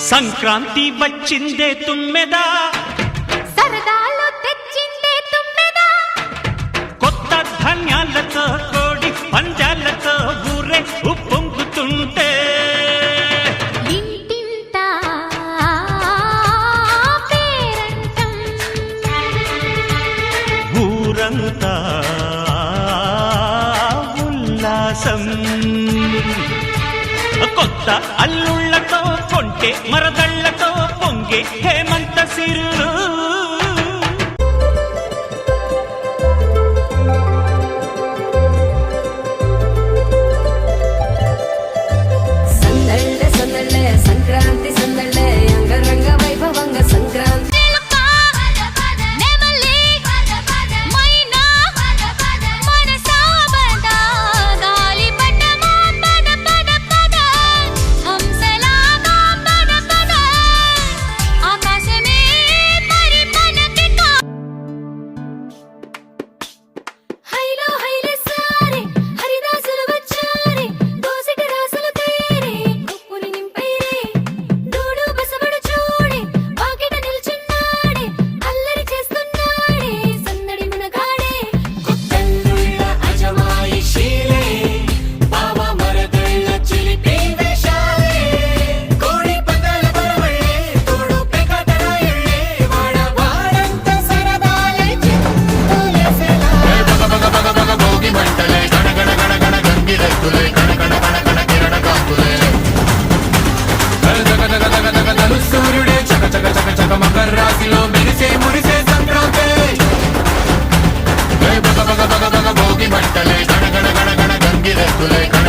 సంక్రాంతి వచ్చిందే తుమ్మెదా, సరదాలు తెచ్చిందే తుమ్మెదా, కొత్త ధాన్యాలతో కోడి పంజాలతో ఊరే ఉప్పొంగుతుంటే ఇంటింటా పేరంటం, ఊరంతా ఉల్లాసం. కొత్త అల్లుళ్లతో కొంటే మరదళ్లతో పొంగే హేమంత సిరులు. సందళ్ళే సందళ్ళే సంక్రాంతి సందళ్ళే అంగరంగ వైభవంగ సంక్రాంతి సూర్యుడే చక చక చక చక మకర రాశిలో మెరిసే మురిసే సంక్రాంతి. బగ బగ బగ బగ భోగి మంటలే గణ గణ గణ గణ గంగిరెద్దులే గణ